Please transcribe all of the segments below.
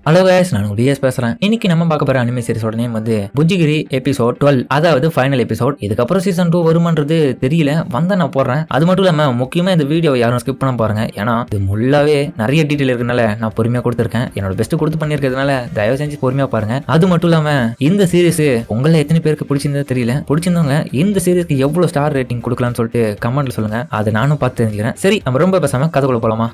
Hello guys, நான் DS பேசுறேன். இன்னைக்கு நம்ம பார்க்க போற அனிமே சீரிஸோட நேம் வந்து புஜ்ஜிகிரி எபிசோட் 12, அதாவது ஃபைனல் எபிசோட். இதுக்கப்புறம் சீசன் 2 வருமானது தெரியல, வந்தா நான் போடுறேன். அது மட்டும் இல்லாம முக்கியமா இந்த வீடியோ யாரும் ஸ்கிப் பண்ண பாருங்க, ஏன்னா இது முள்ளாவே நிறைய டீடைல் இருக்கனால நான் பொறுமையா கொடுத்துருக்கேன். என்னோட பெஸ்ட் கொடுத்து பண்ணிருக்கிறதுனால தயவு செஞ்சு பொறுமையா பாருங்க. அது மட்டும் இல்லாம இந்த சீரிஸ் உங்களை எத்தனை பேருக்கு பிடிச்சிருந்தா தெரியல, பிடிச்சிருந்தவங்க இந்த சீரிஸ்க்கு எவ்வளவு ஸ்டார் ரேட்டிங் கொடுக்கலாம்னு சொல்லிட்டு கமெண்ட்ல சொல்லுங்க. அதை நானும் பார்த்து தெரிஞ்சுக்கிறேன். சரி, நம்ம ரொம்ப பேசாம கதைக்குள்ள போலாமா?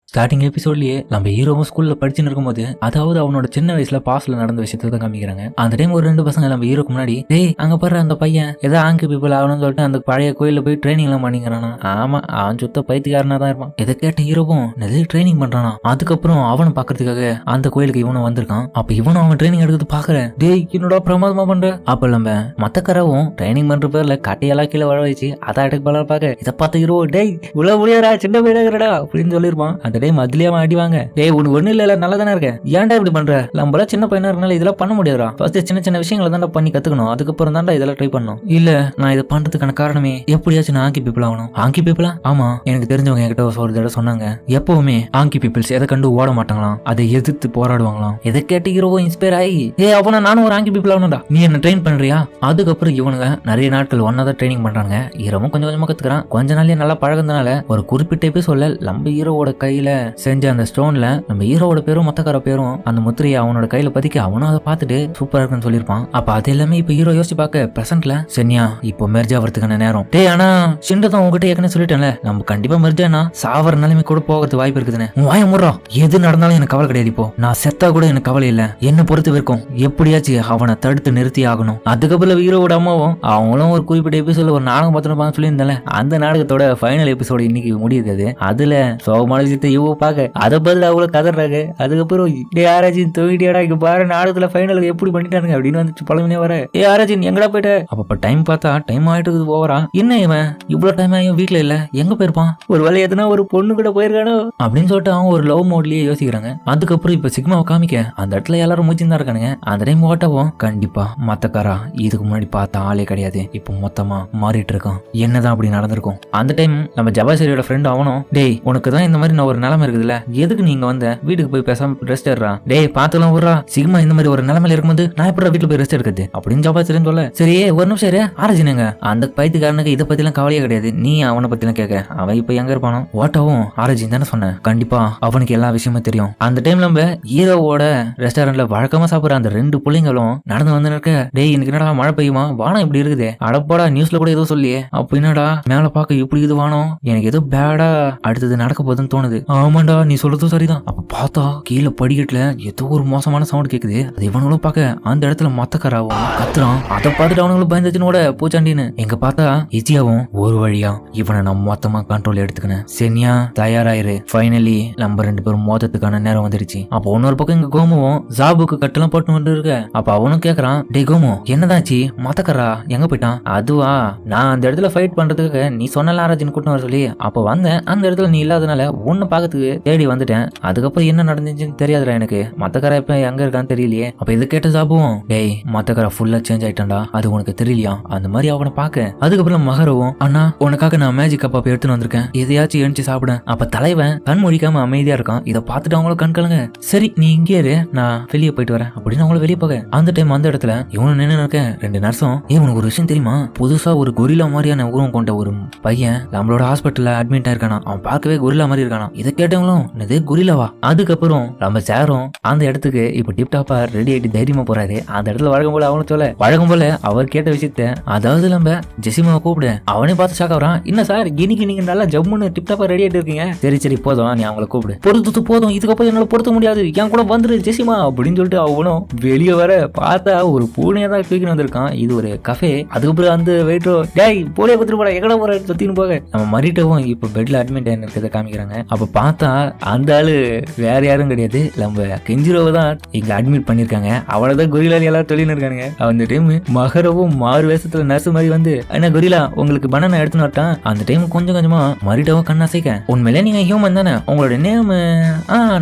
ஸ்டார்டிங் எபிசோட்லயே நம்ம ஹீரோவும் ஸ்கூல்ல படிச்சுன்னு இருக்கும்போது, அதாவது அவனோட சின்ன வயசுல பாஸ்ட்ல நடந்த விஷயத்தை தான் காமிக்கிறாங்க. அந்த டைம் ஒரு 2 பசங்க நம்ம ஹீரோக்கு முன்னாடி, டேய் அங்க பாரு அந்த பையன் ஏதோ ஆங்கி பீப்புள் ஆகணும்னு சொல்லிட்டு அந்த பழைய கோயில போய் ட்ரைனிங் எல்லாம் பண்ணிக்கிறானா. ஆமா, அவன் சுத்த பைத்தியக்காரனா தான் இருப்பான். இதை கேட்ட ஹீரோவும் நிறைய ட்ரைனிங் பண்றானா. அதுக்கப்புறம் அவனை பாக்குறதுக்காக அந்த கோயிலுக்கு இவனும் வந்திருக்கான். அப்ப இவனும் அவன் ட்ரைனிங் எடுத்து பாக்குறேன், டேய் என்னோட பிரமாதமா பண்ற. அப்ப நம்ம மத்த கரவும் ட்ரைனிங் பண்ற பேர்ல கட்டையெல்லாம் கீழே வர வச்சு அதை அட்டாக் பண்ண பாக்க, இதை பார்த்த ஹீரோ, டேய் உள்ள முடியாதா சின்ன பையடா அப்படின்னு சொல்லிருப்பான். அந்த டைம் அதுலயே அடிவாங்க, டேய் உனக்கு ஒண்ணு இல்ல நல்லா தானே இருக்க, ஏன்டா இப்படி பண்ற, நம்மள சின்ன பையனா இருக்கனால இதெல்லாம் பண்ண முடியாதா, ஃபர்ஸ்ட் சின்ன சின்ன விஷயங்களை தான் பண்ணி கத்துக்கணும், அதுக்கப்புறம் தான்டா இதெல்லாம் ட்ரை பண்ணணும். இல்ல நான் இதை பண்றதுக்கான காரணமே எப்படியாச்சும் நான் ஆங்கி பீப்புள் ஆகணும். ஆங்கி பீப்புளா? ஆமா, எனக்கு தெரிஞ்சவங்க என்கிட்ட ஒரு தடவை சொன்னாங்க, எப்பவுமே ஆங்கி பீப்புள்ஸ் எதை கண்டு ஓட மாட்டாங்களாம், அதை எதிர்த்து போராடுவாங்களாம். இதை கேட்டு ஹீரோவும் இன்ஸ்பயர் ஆகி, அப்ப நானும் ஒரு ஆங்கி பீப்புள் ஆகணும்டா, நீ என்ன ட்ரெயின் பண்றியா? அதுக்கப்புறம் இவனுங்க நிறைய நாட்கள் ஒன்னா தான் ட்ரைனிங் பண்றாங்க. ஹீரோவும் கொஞ்சம் கொஞ்சமா கத்துக்கிறான். கொஞ்ச நாள்லயே நல்லா பழகுறதுனால ஒரு குறிப்பிட்ட எபிசோட்ல நம்ம ஹீரோவோட கையில செஞ்ச அந்த ஸ்டோன்ல நம்ம ஹீரோவோட பேரும் மொத்தக்கார பேரும் அந்த முத்திரையை அவனோட கையில பதிக்க அவனும் அதை பார்த்துட்டு சூப்பரா இருக்குன்னு சொல்லியிருப்பான். அப்ப அது எல்லாமே இப்ப ஹீரோ யோசிச்சு பார்க்க, பிரசன்ட்ல சென்யா இப்போ மெர்ஜ் ஆகிறதுக்கான நேரம். டேய் ஆனா சிண்டதான் உங்ககிட்ட ஏற்கனவே சொல்லிட்டேன்ல, நம்ம கண்டிப்பா மெர்ஜானா சாவர நிலைமை கூட போகிறது வாய்ப்பு இருக்குதுன்னு. வாய முறோம், எது நடந்தாலும் எனக்கு கவலை கிடையாது. இப்போ நான் செத்தா கூட எனக்கு கவலை இல்ல, என்ன பொறுத்து வரைக்கும் எப்படியாச்சும் அவனை தடுத்து நிறுத்தி ஆகணும். அதுக்கப்புறம் ஹீரோவோட அம்மாவும் அவங்களும் ஒரு குறிப்பிட்ட எபிசோட்ல ஒரு நாடகம் பார்த்துன்னு சொல்லியிருந்தால, அந்த நாடகத்தோட ஃபைனல் எபிசோடு இன்னைக்கு முடியுது. அதுல சோகமான விஷயத்தை இவ பார்க்க, அதை பதில் அவ்வளவு கதறாங்க. அதுக்கப்புறம் யாராச்சும் தூங்கிட்டியாடா, இங்க பாரு நாடகத்துல ஃபைனலுக்கு எப்படி பண்ணிட்டானுங்க அப்படின்னு வந்துச்சு பழமினே வர, யாராச்சும் எங்கடா போயிட்ட? அப்ப டைம் பார்த்தா டைம் ஆயிட்டு போவரா, என்ன இவன் இவ்வளவு டைம் ஆகும் வீட்டுல இல்ல, எங்க போயிருப்பான், ஒரு வேலை எதுனா ஒரு பொண்ணு கூட போயிருக்கானோ அப்படின்னு சொல்லிட்டு அவங்க ஒரு லவ் மோட்லயே யோசிக்கிறாங்க. அதுக்கப்புறம் இப்ப சிக்மாவை காமிக்க அந்த இடத்துல எல்லாரும் மூச்சின்னு தான் இருக்கானுங்க. அந்த டைம் ஓட்டவும் கண்டிப்பா மத்தக்காரா இதுக்கு முன்னாடி பார்த்த ஆளே கிடையாது, இப்ப மொத்தமா மாறிட்டு இருக்கான். என்னதான் அப்படி நடந்திருக்கும்? அந்த டைம் நம்ம ஜபாசரியோட ஃப்ரெண்ட் அவனும், டேய் உனக்கு தான் இந்த மாதிரி நான் ஒரு நிலைமை இருக்குதுல்ல, எதுக்கு நீங்க வந்த, வீட்டுக்கு போய் பேசாம ரெஸ்ட் எடுறா, டேய் பாத்துலாம் விடுறா, சிக்மா இந்த மாதிரி ஒரு நிலைமையில இருக்கும்போது நான் எப்படி வீட்டுல போய் ரெஸ்ட் எடுக்கிறது அப்படின்னு ஜபாசரின்னு சொல்ல, சரி ஒரு நிமிஷம் ஆரஞ்சினுங்க, அந்த பைத்தியக்காரனுக்கு இதை பத்தி எல்லாம் கவலையே கிடையாது, நீ அவனை பத்தி எல்லாம் கேட்க, அவன் இப்ப எங்க இருப்பானோ. ஓட்டவும் ஆரஞ்சின் தானே சொன்னேன், கண்டிப்பா அவனுக்கு எல்லா விஷயமும் தெரியும். அந்த டைம்ல நம்ம ஹீரோவோட ரெஸ்டாரண்ட்ல வழக்கமா சாப்பிடுற அந்த 2 பிள்ளைங்களும் நடந்து வந்து இருக்க, டேய் எனக்கு என்னடா மழை பெய்யுமா, வானம் இப்படி இருக்குது, அடப்பாடா நியூஸ்ல கூட ஏதோ சொல்லியே, அப்ப என்னடா மேல பாக்க இப்படி இது வானம், எனக்கு ஏதோ பேடா அடுத்தது நடக்க போகுதுன்னு தோணுது. ஆமாண்டா நீ சொல்றதும் சரிதான். அப்ப பார்த்தா கீழே படிக்கட்டுல ஏதோ ஒரு மோசமான சவுண்ட் கேக்குது. அது இவனுங்களும் பார்க்க அந்த இடத்துல மொத்தக்காராவும் கத்துறான். அதை பார்த்துட்டு அவனுங்களும் பயந்துச்சுனோட பூச்சாண்டின்னு எங்க பார்த்தா இஜியாவும் ஒரு வழியா இவனை நம்ம மொத்தமா கண்ட்ரோல் எடுத்துக்கினேன். சென்யா தயாராயிரு, ஃபைனலி நம்ம 2 பேரும் மோதத்துக்கான நேரம் வந்துருச்சு. அப்போ இன்னொரு பக்கம் இங்க கோமுவும் ஜாபுக்கு கட்டெல்லாம் போட்டு வந்து இருக்க. அப்ப அவனும் கேக்குறான், டே கோமு என்னதாச்சு, மொத்தக்காரா எங்க போயிட்டான்? அதுவா, நான் அந்த இடத்துல ஃபைட் பண்றதுக்கு நீ சொன்ன ஆராய்ச்சின்னு கூட்டு வர சொல்லி அப்ப வந்தேன், அந்த இடத்துல நீ இல்லாதனால ஒன்னு பாக்கிறதுக்கு தேடி வந்துட்டேன். அதுக்கப்புறம் என்ன நடந்துச்சுன்னு தெரியாதுடா எனக்கு, மத்தக்கார இப்ப எங்க இருக்கான்னு தெரியலையே. அப்ப இது கேட்ட ஜாபுவும், டேய் மத்தக்கார ஃபுல்லா சேஞ்ச் ஆயிட்டான்டா, அது உனக்கு தெரியலையா? அந்த மாதிரி அவனை பாக்க. அதுக்கப்புறம் மகரவும், அண்ணா உனக்காக நான் மேஜிக் கப்பா எடுத்துன்னு வந்திருக்கேன், எதையாச்சும் எழுந்து சாப்பிட. அப்ப தலைவன் கண் முடிக்காம அமைதியா இருக்கான். இதை பார்த்துட்டு அவங்களும் கண் கலங்க, சரி நீ இங்கே இரு நான் வெளியே போயிட்டு வரேன் அப்படின்னு அவங்கள வெளியே போக. அந்த டைம் அந்த இடத்துல இவனு நின்று இருக்க 2 நர்ஸும், உனக்கு ஒரு விஷயம் தெரியுமா, புதுசா ஒரு கொரிலா மாதிரியான உருவம் கொண்ட ஒரு பையன் நம்மளோட ஹாஸ்பிட்டல்ல அட்மிட் ஆயிருக்கானா, அவன் பார்க்கவே கொரிலா மாதிரி இருக்கானா. இதை கேட்டவங்களும் இது கொரிலாவா? அதுக்கப்புறம் நம்ம சேரும் அந்த இடத்துக்கு இப்ப டிப்டாப்பா ரெடி ஆயிட்டு தைரியமா போறாரு. அந்த இடத்துல வழக்கம் போல அவனு சொல்ல, வழக்கம் போல அவர் கேட்ட விஷயத்த, அதாவது நம்ம ஜெசிமாவை கூப்பிடு. அவனே பார்த்து ஷாக் ஆகுறான், என்ன சார் இன்னைக்கு நீங்க நல்லா ஜம்முன்னு டிப்டாப்பா ரெடி ஆயிட்டு இருக்கீங்க, சரி சரி போதும் நீ அவங்களை கூப்பிடு, பொறுத்து போதும், இதுக்கப்புறம் என்னால பொறுத்த முடியாது, என் கூட வந்துரு ஜெசிமா அப்படின்னு சொல்லிட்டு அவனும் வெளியே வர பார்த்தா ஒரு பூனையா தான் தூக்கின்னு வந்திருக்கான். இது ஒரு கஃபே. அதுக்கப்புறம் அந்த வெயிட்டோ, டேய் பூனையை பத்திர போட எங்கடா போற சுத்தின்னு போக, நம்ம மறிட்டவும் இப்ப பெட்ல அட்மிட் ஆகி இருக்கிறத காமிக்கிறாங்க. அப்ப பார்த்தா அந்த ஆளு வேற யாரும் கிடையாது, நம்ம கெஞ்சிரோவை தான் இங்க அட்மிட் பண்ணிருக்காங்க. அவளதான் கொரிலாலி எல்லாரும் சொல்லின்னு இருக்கானுங்க. அந்த டைம் மகரவும் மாறு வேஷத்துல நர்ஸ் மாதிரி வந்து, என்ன கொரிலா உங்களுக்கு பனானா எடுத்துன்னு வரட்டான். அந்த டைம் கொஞ்சம் கொஞ்சமா மறிட்டவும் கண்ணாசைக்க, உண்மையிலே நீங்க ஹியூமன் தானே, உங்களோட நேம்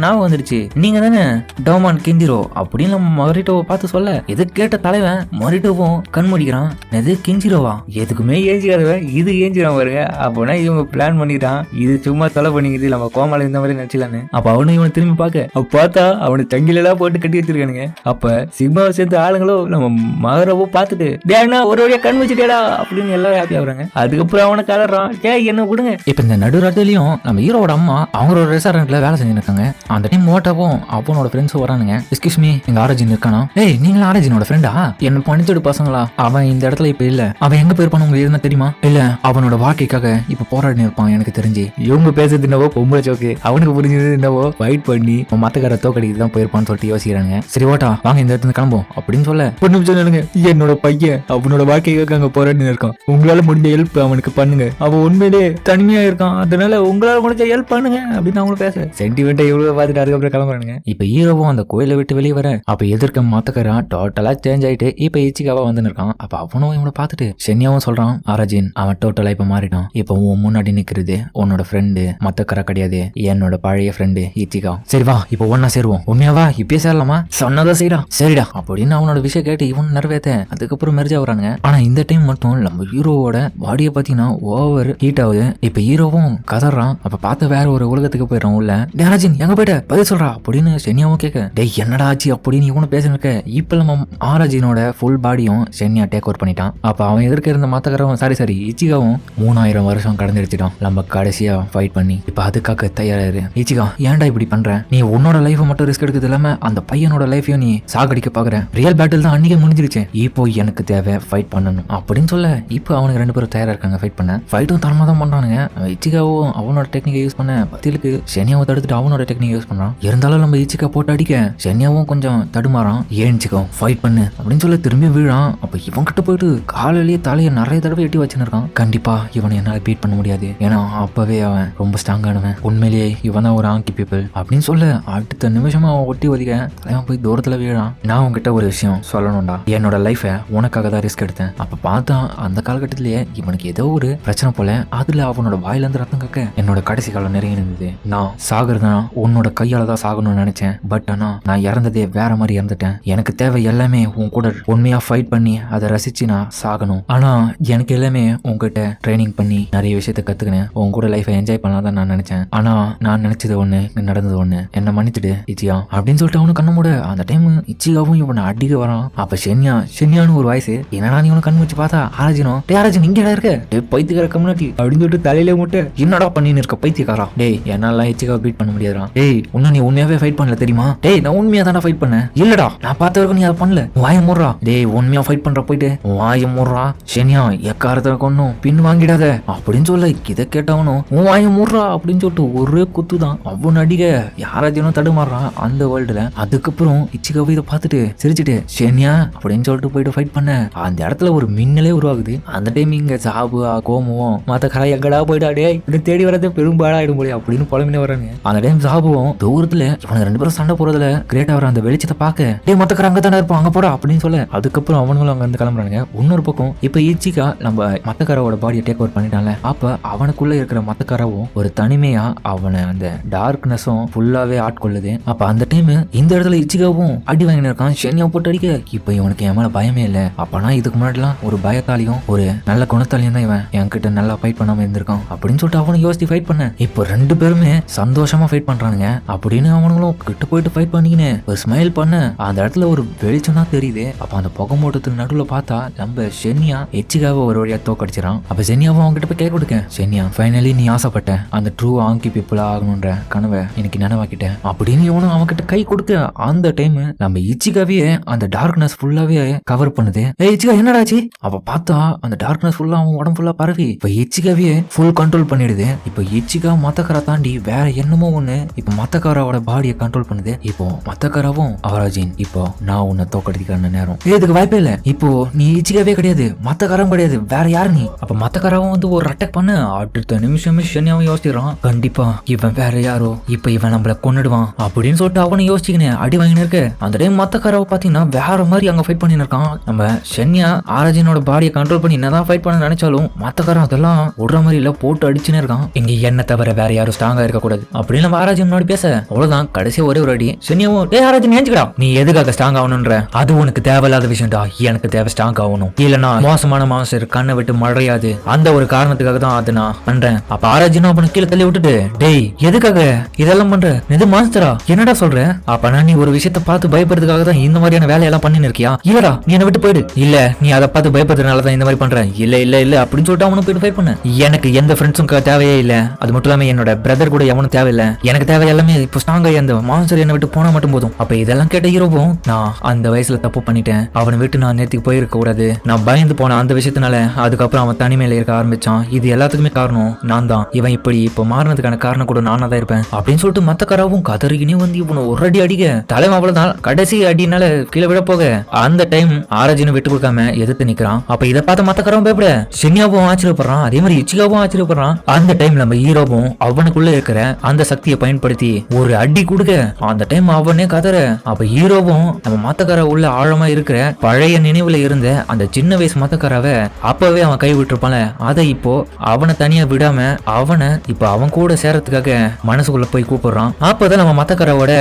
ஞாபகம் வந்துருச்சு, நீங்க தானே டோமான் கெஞ்சிரோ அப்படின்னு நம்ம மரிட்டோவை பார்த்து சொல்ல, எது கேட்ட தலைவன் மரிட்டோவும் கண் முடிக்கிறான். எது கெஞ்சிரோவா, எதுக்குமே ஏஞ்சிக்காதவன் இது ஏஞ்சிரான் பாருங்க. அப்போனா இவங்க பிளான் பண்ணிட்டான், இது சும்மா தொலை பண்ணிக்கிட்டு நம்ம கோமா டிராமால இந்த மாதிரி நடிச்சலான்னு. அப்ப அவனு இவனை திரும்பி பார்க்க அப்ப பார்த்தா அவனை சங்கிலெல்லாம் போட்டு கட்டி வச்சிருக்கானுங்க. அப்ப சிக்மாவை சேர்ந்த ஆளுங்களோ நம்ம மகரவோ பார்த்துட்டு டேனா ஒரு வழியா கண் வச்சுட்டேடா அப்படின்னு எல்லாரும் ஹாப்பி ஆகுறாங்க. அதுக்கப்புறம் அவனை கலறான் என்ன விடுங்க. இப்ப இந்த நடுராத்திரிலையும் நம்ம ஹீரோட அம்மா அவங்க ஒரு ரெஸ்டாரண்ட்ல வேலை செஞ்சுட்டு இருக்காங்க. அந்த டைம் மோட்டாவும் அவனோட ஃப்ரெண்ட்ஸும் வரானுங்க. எக்ஸ்கியூஸ் மீ, எங்க ஆரஜின் இருக்கானா? ஏய் நீங்களா ஆரஜினோட ஃப்ரெண்டா? என்ன பண்ணிச்சோடு பசங்களா? அவன் இந்த இடத்துல இப்ப இல்ல. அவன் எங்க போயிருப்பான் உங்களுக்கு எதுனா தெரியுமா? இல்ல அவனோட வாழ்க்கைக்காக இப்ப போராடி இருப்பான் எனக்கு தெரிஞ்சு. இவங்க பேசுறது என்னவோ பொம்பளை ஜோக்கு, அவனுக்கு புரிஞ்சது என்னவோ ஃபைட் பண்ணி மத்தக்கார தோக்கடிக்கு தான் போயிருப்பான்னு சொல்லிட்டு யோசிக்கிறாங்க. சரி ஓட்டா வாங்க இந்த இடத்துல கிளம்பும் அப்படின்னு சொல்ல ஒரு நிமிஷம் நினைங்க, என்னோட பையன் அவனோட வாழ்க்கைக்காக அங்க போராடி இருக்கான். உங்களால முடிஞ்ச ஹெல்ப் அவனுக்கு பண்ணுங்க. அவன் உண்மையிலே தனிமையா இருக்கான், அதனால உங்களால முடிஞ்ச ஹெல்ப் பண்ணுங்க அப்படின்னு அவங்க பேச சென்டிமெண்டா இவ்வளவு பார்த்துட்டு அதுக்கப்புறம் கிளம்புறாங்க. இப்ப ஹீரோவும் அந்த கோயிலை விட்டு வெளியே வர அப்ப எதிர்க்க மத்தக்காரா டோட்டலா சேஞ்ச் ஆயிட்டு இப்ப இச்சிகாவா வந்து இருக்கான். அப்ப அவனும் இவனை பார்த்துட்டு சென்னியாவும் சொல்றான், ஆராஜின் அவன் டோட்டலா இப்ப மாறிட்டான். இப்ப உன் முன்னாடி நிக்கிறது உன்னோட ஃப்ரெண்டு மத்தக்காரா கிடையாது, என்னோட பழைய ஃப்ரெண்டு இச்சிகா. சரி வா இப்ப ஒன்னா சேருவோம். உண்மையாவா இப்பயே சேரலாமா? சொன்னதா செய்யடா. சரிடா அப்படின்னு அவனோட விஷயம் கேட்டு இவன் நிறைவேற்ற அதுக்கப்புறம் மெர்ஜ் ஆகுறாங்க. ஆனா இந்த டைம் மட்டும் நம்ம ஹீரோவோட பாடியை பாத்தீங்கன்னா ஓவர் ஹீட் ஆகுது. இப்ப ஹீரோவும் கதறான். அப்ப பார்த்த வேற ஒரு உலகத்துக்கு போயிடும் உள்ள. ராஜின் எங்க போயிட்ட பதில் சொல்றா அப்படின்னு சென்னியாவும் கேட்க டேய் என்னடா ஆச்சு அப்படின்னு இவனு பேசிருக்க. இப்ப நம்ம ஆராஜினோட ஃபுல் பாடியும் சென்னியா டேக் ஓவர் பண்ணிட்டான். அப்ப அவன் எதிர்க்க இருந்த மத்தக்காரவும் சாரி இச்சிகாவும் 3000 வருஷம் கடந்துடுச்சிட்டான். நம்ம கடைசியா ஃபைட் பண்ணி இப்ப அதுக்காக தயாராரு. இச்சிகா ஏன்டா இப்படி பண்ற? நீ உன்னோட லைஃப் மட்டும் ரிஸ்க் எடுக்கிறது இல்லாம அந்த பையனோட லைஃபையும் நீ சாகடிக்க பாக்குற. ரியல் பேட்டில் தான் அன்னைக்கே முடிஞ்சிருச்சு. இப்போ எனக்கு தேவை ஃபைட் பண்ணணும் அப்படின்னு சொல்ல இப்போ அவனுக்கு 2 பேரும் தயாரா இருக்காங்க ஃபைட் பண்ண. ஃபைட்டும் தரமா தான் பண்றானுங்க. இச்சிகாவும் அவனோட டெக்னிக்கை யூஸ் பண்ண பதிலுக்கு சென்னியாவை தடுத்துட்டு அவனோட டெக்னிக் யூஸ் பண்றான். இருந்தாலும் நம்ம இச்சிகா போட்டு அடிக்க சென்னியாவும் கொஞ்சம் தடுமாறான். ஏன் இச்சிகா ஃபைட் பண்ணு அப்படின்னு சொல்ல திரும்பி வீழான். அப்ப இவன் கிட்ட போயிட்டு காலையிலேயே தலையை நிறைய தடவை எட்டி வச்சுன்னு இருக்கான். கண்டிப்பா இவனை என்னால பீட் பண்ண முடியாது, ஏன்னா அப்பவே அவன் ரொம்ப ஸ்ட்ராங்கானவன். உண்மையிலேயே இவன் தான் ஒரு ஆங்கி பீப்புள் அப்படின்னு சொல்ல அடுத்த நிமிஷமா அவன் ஒட்டி ஒதிக்க தலைவன் போய் தூரத்துல வீழான். நான் உங்ககிட்ட ஒரு விஷயம் சொல்லணும்டா, என்னோட லைஃபை உனக்காக தான் ரிஸ்க் எடுத்தேன். அப்ப பார்த்தா அந்த காலகட்டத்திலேயே இவனுக்கு ஏதோ ஒரு பிரச்சனை போல. அதுல அவனோட வாயில இருந்து ரத்தம் கக்க என்னோட கடைசி காலம் நெருங்கி இருந்தது. நான் சாகுறதுனா உன்னோட கையால தான் சாகணும்னு நினைச்சேன். பட் ஆனா நான் இறந்ததே வேற மாதிரி இறந்துட்டேன். எனக்கு தேவை எல்லாமே உன் கூட உண்மையா ஃபைட் பண்ணி அதை ரசிச்சு நான் சாகணும். ஆனா எனக்கு எல்லாமே உங்ககிட்ட ட்ரைனிங் பண்ணி நிறைய விஷயத்த கத்துக்கினேன். உன் கூட லைஃபை என்ஜாய் பண்ணலாம் தான் நான் நினைச்சேன். ஆனா நான் நினைச்சது ஒண்ணு, நடந்தது ஒண்ணு. என்ன மன்னிச்சுடு இச்சியா அப்படின்னு சொல்லிட்டு அவனு கண்ண மூட அந்த டைம் இச்சிகாவும் இவனை அடிக்க வரான். அப்ப சென்னியான்னு ஒரு வாய்ஸ், என்னடா நீ உனக்கு கண் வச்சு பார்த்தா ஆராஜினோ டே ஆராஜின் இங்கடா இருக்க டே பைத்தியக்கார கம்யூனிட்டி அப்படின்னு சொல்லிட்டு தலையில முட்டு என்னடா பண்ணின்னு இருக்க பைத்தியக்காரா. டேய் என்னால இச்சிகாவை பீட் பண்ண முடியாதுடா. டேய் உன்ன நீ உண்மையாவே ஃபைட் பண்ணல தெரியுமா? டேய் நான் உண்மையா தானே ஃபைட் பண்ணேன். இல்லடா நான் பார்த்த வரைக்கும் நீ அதை பண்ணல. வாய மூடுறா. டேய் உண்மையா ஃபைட் பண்ற போயிட்டு வாய மூடுறா. சென்னியா எக்காரத்தை கொன்னும் பின் வாங்கிடாத அப்படின்னு சொல்ல இதை கேட்டவனும் வாய மூடுறா அப்படின்னு சொல்லிட்டு ஒரே குத்து தான். அவன் அடிக்க யாராச்சும் தடுமாறுறான் அந்த வேர்ல்டுல. அதுக்கப்புறம் இச்சிகாவை இதை பார்த்துட்டு சிரிச்சுட்டு சென்னியா அப்படின்னு சொல்லிட்டு போயிட்டு ஃபைட் பண்ண அந்த இடத்துல ஒரு மின்னலே உருவாகுது. அந்த டைம் இங்க சாபு கோமும் மத்த கரை எங்கடா போயிட்டா டே இப்படி தேடி வரது பெரும்பாடா ஆயிடும் போய் அப்படின்னு புலம்பினே வராங்க. அந்த டைம் சாபுவும் தூரத்துல இவனுக்கு 2 பேரும் சண்டை போறதுல கிரேட்டா வர அந்த வெளிச்சத்தை பார்க்க டே மத்த கரை அங்கதானே இருப்பான் அங்க போடா அப்படின்னு சொல்ல அதுக்கப்புறம் அவனுங்களும் அங்க இருந்து கிளம்புறாங்க. இன்னொரு பக்கம் இப்ப இச்சிகா நம்ம மத்தக்காரோட பாடியை டேக் ஓவர் பண்ணிட்டான்ல. அப்ப அவனுக்குள்ள இருக்கிற மத்தக்காரவும் ஒரு தனிமையா அவனை அந்த டார்க்னஸும் ஃபுல்லாவே ஆட்கொள்ளுது. அப்ப அந்த டைம் இந்த இடத்துல இச்சிகாவும் அடி வாங்கினு இருக்கான். சென்னியா போட்டு அடிக்க இப்ப இவனுக்கு என் மேல பயமே இல்ல. அப்பனா இதுக்கு முன்னாடிலாம் ஒரு பயத்தாலையும் ஒரு நல்ல குணத்தாலையும் தான் இவன் என்கிட்ட நல்லா ஃபைட் பண்ணாம இருந்திருக்கான் அப்படின்னு சொல்லிட்டு அவனும் யோசிச்சு ஃபைட் பண்ண. இப்போ 2 பேருமே சந்தோஷமா ஃபைட் பண்றானுங்க. அப்படின்னு அவனுங்களும் கிட்ட போயிட்டு ஃபைட் பண்ணிக்கினு ஒரு ஸ்மைல் பண்ண அந்த இடத்துல ஒரு வெளிச்சம் தான் தெரியுது. அப்ப அந்த புகை மூட்டத்துக்கு நடுவுல பார்த்தா நம்ம சென்னியா இச்சிகாவை ஒரு வழியா தோக்கடிச்சிடான். அப்ப சென்னியாவும் அவங்க கிட்ட போய் கேட்க கொடுக்க சென்னியா ஃபைனலி நீ ஆசைப்பட்ட அந்த ட்ரூ ஆங்கி பீப்புளா ஆகணும்ன்ற கனவை எனக்கு நினைவாக்கிட்டேன் அப்படின்னு இவனும் அவன் கிட்ட கை கொடுக்க அந்த டைம் நம்ம இச்சிகாவே அந்த டார்க்னஸ் ஃபுல்லாவே கவர் பண்ணுது. இச்சிகா என்னடாச்சு? அப்ப பார்த்தா அந்த டார்க்னஸ் ஃபுல்லா அவன் உடம்பு ஃபுல்லா பரவி இப்ப இச்சிகாவே ஃபுல் கண்ட்ரோல் பண்ணிடுது. இப்ப இச்சிகா மத்தக்கார தாண்டி வேற என்னமோ ஒண்ணு இப்ப மத்தக்காரோட பாடியை கண்ட்ரோல் பண்ணுது. இப்போ மத்தக்காராவும் அவராஜின் இப்போ நான் உன்னை தோக்கடிக்கிற நேரம் இதுக்கு வாய்ப்பே இல்ல. இப்போ நீ இச்சிகாவே கிடையாது, மத்தக்காரம் கிடையாது, வேற யாரு நீ? அப்ப மத்தக்காராவும் வந்து ஒரு அட்டாக் பண்ண அடுத்த நிமிஷமே சென்னியாவும் யோசிக்கிறான் கண்டிப்பா இவன் வேற யாரோ இப்ப இவன் நம்மள கொன்னுடுவான் அப்படின்னு சொல்லிட்டு அவனை யோசிச்சுக்கினேன் அடி வாங்கினு இருக்க. அந்த டைம் மத்தக்காராவை பாத்தீங்கன்னா வேற மாதிரி அங்க ஃபைட் பண்ணிட்டு இருக்கான். நம்ம சென்னியா ஆராஜினோட பாடியை கண்ட்ரோல் பண்ணி என்னதான் ஃபைட் பண்ண நினைச்சாலும் மத்தக்காரன் அதெல்லாம் விடுற மாதிரி இல்ல போட்டு அடிச்சுன்னு இருக்கான். இங்க என்ன தவிர வேற யாரும் ஸ்ட்ராங்கா இருக்க கூடாது அப்படின்னு நம்ம ஆராஜி முன்னாடி பேச அவ்வளவுதான் கடைசி ஒரே ஒரு அடி. சென்னியாவும் டே ஆராஜி நினைச்சுக்கடா நீ எதுக்காக ஸ்ட்ராங் ஆகணும்ன்ற அது உனக்கு தேவையில்லாத விஷயம்டா. எனக்கு தேவை ஸ்ட்ராங் ஆகணும், இல்லனா மோசமான மாஸ்டர் கண்ணை விட்டு மழையாது. அந்த ஒரு காரணத்துக்காக தான் அதை நான் பண்றேன். அப்ப ஆராஜினும் அவனை கீழே தள்ளி விட்டுட்டு டேய் எதுக்காக இதெல்லாம் பண்ற? இது மாஸ்டரா என்னடா சொல்ற? அப்பனா நீ ஒரு விஷயத்த பார்த்து பயப்படுறதுக்காக தான் இந்த மாதிரியான வேலையெல்லாம் பண்ணின்னு இருக்கியா? இல்லடா நீ என்ன விட்டு போயிடு. இல்ல நீ அதை பார்த்து பயப்படுறதுனால தான் இந்த மாதிரி பண்ற. இல்ல இல்ல இல்ல அப்படின்னு சொல்லிட்டு அவனும் போயிட்டு ஃபைட் பண்ண. எனக்கு எந்த ஃப்ரெண்ட்ஸும் தேவையே இல்ல. அது மட்டும் இல்லாம என்னோட பிரதர் கூட எவனும் தேவையில்லை. எனக்கு தேவை எல்லாமே இப்போ ஸ்ட்ராங்கா அந்த மாஸ்டர் என்னை விட்டு போனா மட்டும் போதும். அப்ப இதெல்லாம் கேட்ட ஹீரோவும் நான் அந்த வயசுல தப்பு பண்ணிட்டேன். அவனை விட்டு நான் நேற்றுக்கு போயிருக்க கூடாது. நான் பயந்து போன அந்த விஷயத்தினால அதுக்கப்புறம் அவன் தனிமையில இருக்க ஆரம்பிச்சான். இது எல்லாத்துக்குமே காரணம் நான் தான். இவன் இப்படி இப்போ மாறினதுக்கான காரணம் கூட நானா தான் இருப்பேன் அப்படின்னு சொல்லிட்டு மத்த கராவும் கதறிக்கினே வந்து இவனை ஒரு அடி அடிக்க தலைவன் அவ்வளவுதான் கடைசி அடினால கீழே விட போக அந்த டைம் ஆராஜின்னு விட்டு கொடுக்காம எதிர்த்து நிக்கிறான். அப்ப இதை பார்த்த மத்த கராவும் பயப்பட ஷென்யாவும் ஆச்சரியப்படுறான். அதே மாதிரி இச்சிகாவும் ஆச்சரியப்படுறான். அந்த டைம் நம்ம ஹீரோவும் அவனுக்குள்ள இருக்கிற அந்த சக்தியை பயன்படுத்தி ஒரு அடி கொடுக்க அந்த டைம் அவனே கதற. அப்ப ஹீரோவும் நம்ம மத்தக்கார உள்ள ஆழமா இருக்கிற பழைய நினைவுல இருந்த அந்த சின்ன வயசு மத்தக்காராவை அப்பவே அவன் கை விட்டுருப்பான அதை இப்போ அவனை தனியா விடாம அவனை இப்ப அவன் கூட சேரத்துக்காக மனசுக்குள்ள போய் கூப்பிடுறான். அப்பதான் நம்ம மத்தக்காராவோட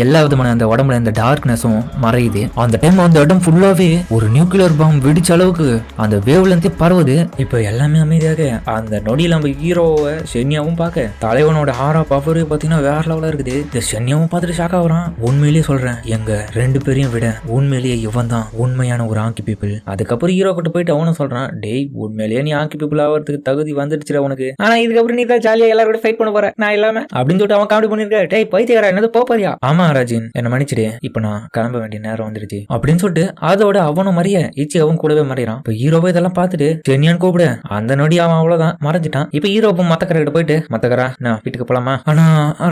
எல்லா விதமான அந்த உடம்புல இந்த டார்க்னஸும் மறையுது. அந்த டைம் அந்த இடம் ஃபுல்லாவே ஒரு நியூக்ளியர் பாம் வெடிச்ச அளவுக்கு அந்த வேவ்ல இருந்தே பரவுது. இப்ப எல்லாமே அமைதியாக அந்த நொடியில் நம்ம ஹீரோவை ஷென்யாவும் பார்க்க தலைவனோட ஹாரா பவர் பாத்தீங்கன்னா வேற லெவலா இருக்குது. இந்த ஷென்யாவும் பார்த்துட்டு ஷாக் ஆகுறான். உண்மையிலேயே சொல்றேன் எங்க ரெண்டு பேரையும் விட உண்மையிலேயே இவன் தான் உண்மையான ஒரு ஆங்கி பீப்புள். அதுக்கப்புறம் ஹீரோ கிட்ட போயிட்டு அவனும் சொல்றான் டேய் உண்மையிலேயே நீ ஆங்கி பீப்புள் ஆகிறதுக்கு தகுதி வந்துடுச்சு உனக்கு. ஆனா இதுக்கப்புறம் நீ தான் ஜாலியா எல்லாரும் கூட ஃபைட் பண்ண போற நான் இல்லாம அப்படின்னு சொல்லிட்டு அவன் காமெடி பண்ணிருக்க. டேய் பைத்தியக்காரா என்னது போறியா? ஆமா ராஜின் என்ன மன்னிச்சிடு இப்ப நான் கிளம்ப வேண்டிய நேரம் வந்துருச்சு அப்படின்னு சொல்லிட்டு அதோட அவனும் மறைய இச்சியாவும் கூடவே மறையறான். இப்ப ஹீரோவை இதெல்லாம் பார்த்துட்டு ஷென்யான்னு கூப்பிட அந்த நொடி அவன் அவ்வளவுதான் மறைஞ்சிட்டான். இப்ப ஹீரோப்பும் மத்தக்கரை கிட்ட போயிட்டு மத்தக்கரா நான் வீட்டுக்கு போலாமா? ஆனா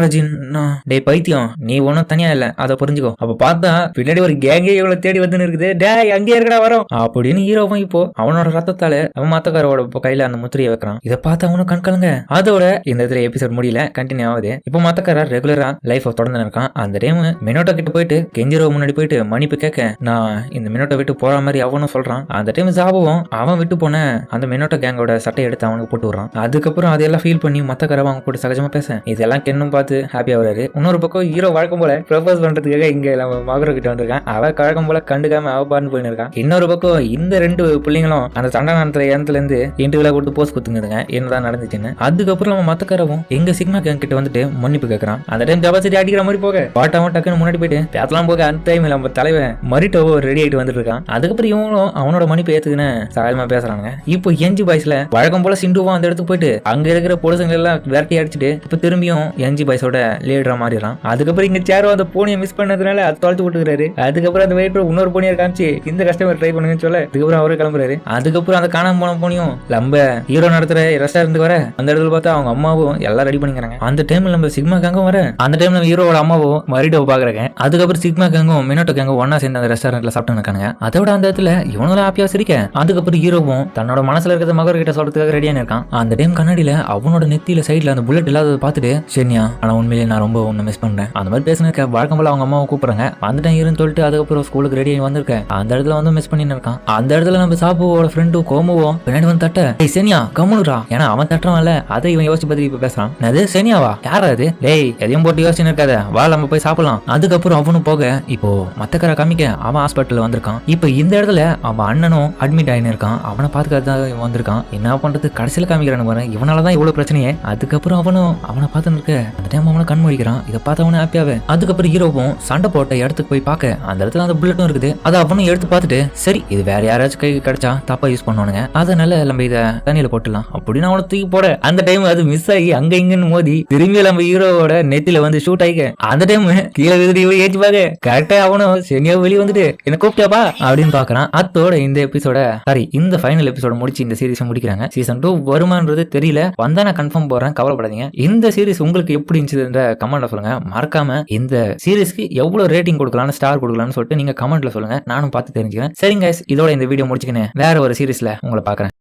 ராஜின் நான் டேய் பைத்தியம் நீ ஒன்னும் தனியா இல்ல அதை புரிஞ்சுக்கோ. அப்ப பார்த்தா பின்னாடி ஒரு கேங்கே இவ்வளவு தேடி வந்து இருக்குது. டேய் அங்கேயே இருக்கடா வரும் அப்படின்னு ஹீரோவும் இப்போ அவனோட ரத்தத்தால அவன் மத்தக்காரோட கையில அந்த முத்திரையை வைக்கிறான். இதை பார்த்து அவனும் கண்கலங்க. அதோட இந்த இடத்துல எபிசோட் முடியல கண்டினியூ ஆகுது. இப்போ மத்தக்காரா ரெகுலரா லைஃப் தொடர்ந்து இருக்கான். அந்த டைம் மினோட்டோ கிட்ட போயிட்டு கெஞ்சிரோ முன்னாடி போயிட்டு மன்னிப்பு கேட்க நான் இந்த மினோட்டோ விட்டு போற மாதிரி அவனும் சொல்றான். அந்த டைம் ஜாபுவும் அவன் விட்டு போன அந்த மினோட்டோ கேங்கோட சட்டை எடுத்து அவனுக்கு போட்டு விடுறான். அதுக்கப்புறம் அதெல்லாம் ஃபீல் பண்ணி மத்தக்காரா அவங்க கூட சகஜமா பேச இதெல்லாம் கென்னும் பார்த்து ஹாப்பியா வராரு. இன்னொரு பக்கம் ஹீரோ வழக்கம் போல ப்ரப்போஸ் பண்றதுக்காக இங்க மகரோ கிட்ட வந்திருக்கான். அவ கழகம் போல கண்டுக்காம அவ பாருன்னு போயின்னு இருக்கான். இன்னொரு பக்கம் இந்த ரெண்டு பிள்ளைங்களும் அந்த சண்டை நடத்துற இடத்துல இருந்து இன்டர்வியூல கொடுத்து போஸ்ட் குத்துங்குதுங்க என்னதான் நடந்துச்சுன்னு. அதுக்கப்புறம் நம்ம மத்தக்காரவும் எங்க சிக்மா கேங் கிட்ட வந்துட்டு மன்னிப்பு கேட்கறான். அந்த டைம் ஜபாசிட்டி அடிக்கிற மாதிரி போக பாட்டாவும் டக்குன்னு முன்னாடி போயிட்டு பேசலாம் போக அந்த டைம் நம்ம தலைவன் மரிட்டோவோ ரெடி ஆயிட்டு வந்துட்டு இருக்கான். அதுக்கப்புறம் இவங்களும் அவனோட மன்னிப்பு ஏத்துக்குன்னு சாயமா பேசுறாங்க. இப்போ என்ஜி பாய்ஸ்ல வழக்கம் போல சிண்டுவா அந்த இடத்துக்கு போயிட்டு அங்க இருக்கிற பொலிசுங்க எல்லாம் விரட்டி அடிச்சுட்டு இப்ப திரும்பியும் என்ஜி பாய்ஸோட லீடரா மாறிடலாம். அதுக்கப்புறம் இங்க சேரோ அந்த போனியை மிஸ் பண்ணதுனால அது தொலைச்சு விட்டுக்கிறாரு. அதுக்கப்புறம் அந்த வெயிட்டர் இன்னொரு போனியை காமிச்சு இந்த கஸ்டமர் ட்ரை பண்ணுங்கன்னு சொல்ல அதுக்கப்புறம் அவரே கிளம்புறாரு. அதுக்கப்புறம் அந்த காணாம போன போனியும் நம்ம ஹீரோ நடத்துற ரெஸ்டாரண்ட் வர அந்த இடத்துல பார்த்தா அவங்க அம்மாவும் எல்லாம் ரெடி பண்ணிக்கிறாங்க. அந்த டைம்ல நம்ம சிக்மா கேங்கும் வர அந்த டைம்ல நம்ம ஹீரோட அம்மாவும் மரிடோ பாக்குறாங்க. அதுக்கப்புறம் சிக்மா கேங்கும் மினோட்டோ கேங்கும் ஒன்னா சேர்ந்து அந்த ரெஸ்டாரண்ட்ல சாப்பிட்டு இருக்காங்க. அதோட அந்த இடத்துல இவனும் ஹாப்பியா சிரிக்க அதுக்கப்புறம் ஹீரோவும் தன்னோட மனசுல இருக்கிற மகர் கிட்ட சொல்றதுக்காக ரெடியான இருக்கான். அந்த டைம் கண்ணாடியில அவனோட நெத்தியில சைட்ல அந்த புல்லட் இல்லாத பார்த்துட்டு ஷென்யா ஆனா உண்மையிலேயே நான் ரொம்ப ஒன்னு மிஸ் பண்றேன் அந்த மாதிரி பேசினிருக்க. வழக்கம் போல அவங்க அம்மாவை கூப்பிடுறாங்க. அந்த டைம் இருந்து சொல்லிட்டு அதுக்கப்புறம் ஸ்கூலுக்கு ரெடி ஆகி வந்திருக்கேன். அந்த இடத்துல வந்து மிஸ் பண்ணின்னு இருக்கான். அந்த இடத்துல நம்ம சாப்புவோட ஃப்ரெண்டும் கோமுவும் பின்னாடி வந்து தட்ட செனியா கம்முனுரா ஏன்னா அவன் தட்டுறான்ல அதை இவன் யோசிச்சு பத்தி இப்ப பேசுறான். அது செனியாவா யாரா அது? டேய் எதையும் போட்டு யோசிச்சு இருக்காத வா நம்ம போய் சாப்பிடலாம். அதுக்கப்புறம் அவனும் போக இப்போ மத்தக்கார காமிக்க அவன் ஹாஸ்பிட்டல் வந்திருக்கான். இப்போ இந்த இடத்துல அவன் அண்ணனும் அட்மிட் ஆயின்னு இருக்கான். அவனை பாத்துக்காதான் வந்திருக்கான். என்ன பண்றது கடைசியில காமிக்கிறான்னு பாரு இவனாலதான் இவ்வளவு பிரச்சனையே. அதுக்கப்புறம் அவனும் அவனை பார்த்து இருக்க அந்த டைம் அவனை கண் முடிக்கிறான். இதை பார்த்து அவனை ஹாப்பியாவே. அதுக்கப்புறம் ஹீரோவும் சண்டை போட்ட இடத்துக்கு போய் பார்க்க அந்த இடத்துல அந்த புல்லட்டும் இருக்குது. அதை அவனும் எடுத்து பார்த்துட்டு சரி இது வேற யாராச்சும் கை கிடைச்சா தப்பா யூஸ் பண்ணுவானுங்க அதனால நம்ம இதை தண்ணியில போட்டுலாம் அப்படின்னு அவனை தூக்கி போட அந்த டைம் அது மிஸ் ஆகி அங்க இங்கன்னு மோதி திரும்பி நம்ம ஹீரோவோட நெத்தில வந்து ஷூட் ஆகிக்க அந்த டைம் கீழே விதிரி ஏற்றி பாக்க கரெக்டா அவனும் செனியா வெளியே வந்துட்டு என்ன கூப்பிட்டாப்பா அப்படின்னு பாக்குறான். அத்தோட இந்த எபிசோட சாரி இந்த ஃபைனல் எபிசோட முடிச்சு இந்த சீரிஸ் முடிக்கிறாங்க. சீசன் 2 வருமானது தெரியல வந்தா நான் கன்ஃபார்ம் போறேன் கவலைப்படாதீங்க. இந்த சீரிஸ் உங்களுக்கு எப்படி இருந்துச்சுன்ற கமெண்ட்ல சொல்லுங்க. மறக்காம இந்த சீரிஸ்க்கு எவ்வளவு ரேட்டிங் கொடுக்கலாம்னு ஸ்டார் கொடுக்கலாம்னு சொல்லிட்டு நீங்க கமெண்ட்ல சொல்லுங்க நானும் பார்த்து தெரிஞ்சுக்கிறேன். சரிங்க இதோட இந்த வீடியோ முடிச்சுக்கினேன் வேற ஒரு சீரிஸ்ல உங்களை பாக்குறேன்.